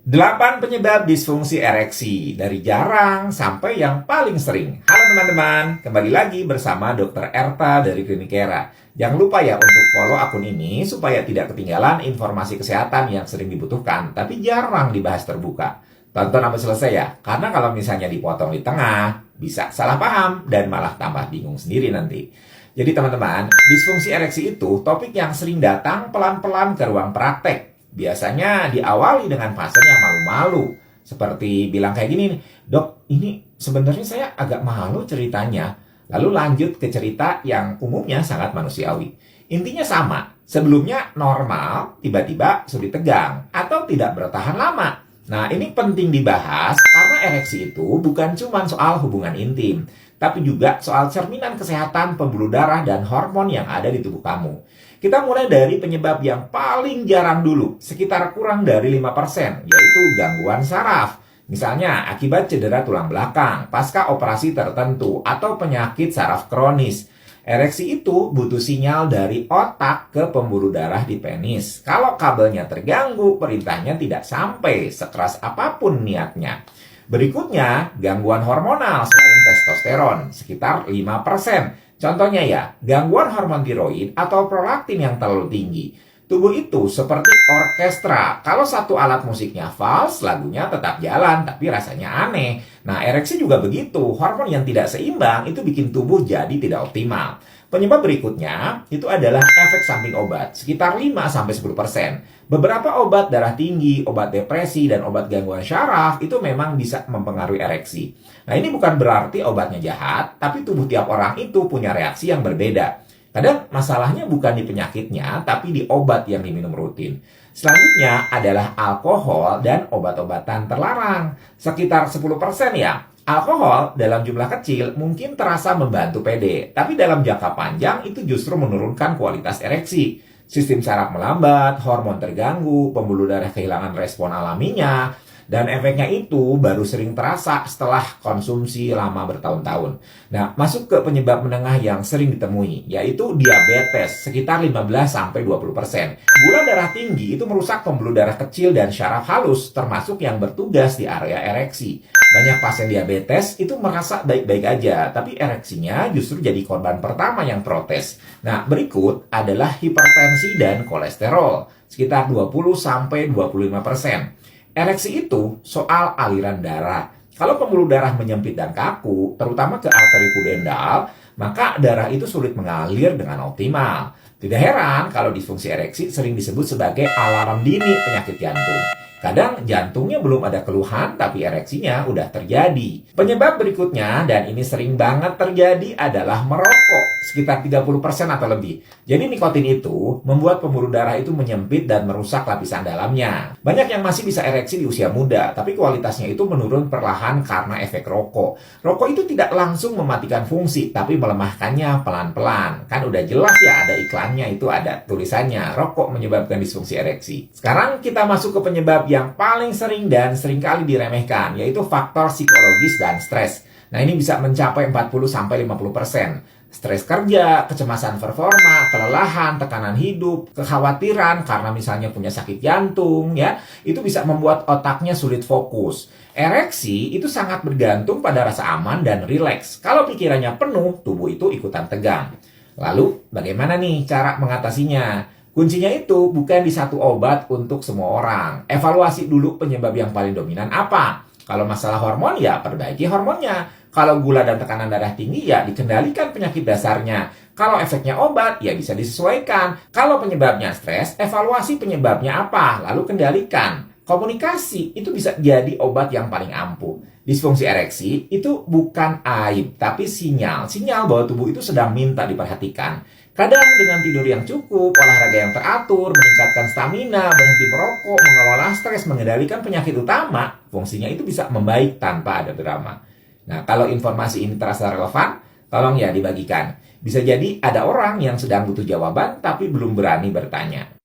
8 penyebab disfungsi ereksi, dari jarang sampai yang paling sering. Halo teman-teman, kembali lagi bersama Dr. Erta dari Klinik Era. Jangan lupa ya untuk follow akun ini supaya tidak ketinggalan informasi kesehatan yang sering dibutuhkan, tapi jarang dibahas terbuka. Tonton sampai selesai ya, karena kalau misalnya dipotong di tengah, bisa salah paham dan malah tambah bingung sendiri nanti. Jadi teman-teman, disfungsi ereksi itu topik yang sering datang pelan-pelan ke ruang praktek. Biasanya diawali dengan pasien yang malu-malu. Seperti bilang kayak gini nih, "Dok, ini sebenarnya saya agak malu ceritanya." Lalu lanjut ke cerita yang umumnya sangat manusiawi. Intinya sama, sebelumnya normal, tiba-tiba sulit tegang, atau tidak bertahan lama. Nah, ini penting dibahas karena ereksi itu bukan cuma soal hubungan intim, tapi juga soal cerminan kesehatan pembuluh darah dan hormon yang ada di tubuh kamu. Kita mulai dari penyebab yang paling jarang dulu, sekitar kurang dari 5%, yaitu gangguan saraf. Misalnya akibat cedera tulang belakang, pasca operasi tertentu, atau penyakit saraf kronis. Ereksi itu butuh sinyal dari otak ke pembuluh darah di penis. Kalau kabelnya terganggu, perintahnya tidak sampai sekeras apapun niatnya. Berikutnya, gangguan hormonal selain testosteron, sekitar 5%. Contohnya ya, gangguan hormon tiroid atau prolaktin yang terlalu tinggi. Tubuh itu seperti orkestra. Kalau satu alat musiknya fals, lagunya tetap jalan, tapi rasanya aneh. Nah, ereksi juga begitu. Hormon yang tidak seimbang itu bikin tubuh jadi tidak optimal. Penyebab berikutnya itu adalah efek samping obat, sekitar 5-10%. Beberapa obat darah tinggi, obat depresi, dan obat gangguan syaraf itu memang bisa mempengaruhi ereksi. Nah, ini bukan berarti obatnya jahat, tapi tubuh tiap orang itu punya reaksi yang berbeda. Kadang masalahnya bukan di penyakitnya, tapi di obat yang diminum rutin. Selanjutnya adalah alkohol dan obat-obatan terlarang. Sekitar 10% ya. Alkohol dalam jumlah kecil mungkin terasa membantu PD, tapi dalam jangka panjang itu justru menurunkan kualitas ereksi. Sistem saraf melambat, hormon terganggu, pembuluh darah kehilangan respon alaminya, dan efeknya itu baru sering terasa setelah konsumsi lama bertahun-tahun. Nah, masuk ke penyebab menengah yang sering ditemui, yaitu diabetes, sekitar 15-20%. Gula darah tinggi itu merusak pembuluh darah kecil dan syaraf halus, termasuk yang bertugas di area ereksi. Banyak pasien diabetes itu merasa baik-baik aja, tapi ereksinya justru jadi korban pertama yang protes. Nah, berikut adalah hipertensi dan kolesterol, sekitar 20-25%. Ereksi itu soal aliran darah. Kalau pembuluh darah menyempit dan kaku, terutama ke arteri pudendal, maka darah itu sulit mengalir dengan optimal. Tidak heran kalau disfungsi ereksi sering disebut sebagai alarm dini penyakit jantung. Kadang jantungnya belum ada keluhan, tapi ereksinya udah terjadi. Penyebab berikutnya, dan ini sering banget terjadi, adalah merokok, sekitar 30% atau lebih. Jadi nikotin itu membuat pembuluh darah itu menyempit dan merusak lapisan dalamnya. Banyak yang masih bisa ereksi di usia muda, tapi kualitasnya itu menurun perlahan karena efek rokok. Rokok itu tidak langsung mematikan fungsi, tapi melemahkannya pelan-pelan. Kan udah jelas ya, ada iklannya, itu ada tulisannya, rokok menyebabkan disfungsi ereksi. Sekarang kita masuk ke penyebab yang paling sering dan seringkali diremehkan, yaitu faktor psikologis dan stres. Nah, ini bisa mencapai 40-50%. Stres kerja, kecemasan performa, kelelahan, tekanan hidup, kekhawatiran karena misalnya punya sakit jantung, ya, itu bisa membuat otaknya sulit fokus. Ereksi itu sangat bergantung pada rasa aman dan rileks. Kalau pikirannya penuh, tubuh itu ikutan tegang. Lalu, bagaimana nih cara mengatasinya? Kuncinya itu bukan di satu obat untuk semua orang. Evaluasi dulu penyebab yang paling dominan apa. Kalau masalah hormon, ya perbaiki hormonnya. Kalau gula dan tekanan darah tinggi, ya dikendalikan penyakit dasarnya. Kalau efeknya obat, ya bisa disesuaikan. Kalau penyebabnya stres, evaluasi penyebabnya apa, lalu kendalikan. Komunikasi itu bisa jadi obat yang paling ampuh. Disfungsi ereksi itu bukan aib, tapi sinyal. Sinyal bahwa tubuh itu sedang minta diperhatikan. Kadang dengan tidur yang cukup, olahraga yang teratur, meningkatkan stamina, berhenti merokok, mengelola stres, mengendalikan penyakit utama, fungsinya itu bisa membaik tanpa ada drama. Nah, kalau informasi ini terasa relevan, tolong ya dibagikan. Bisa jadi ada orang yang sedang butuh jawaban, tapi belum berani bertanya.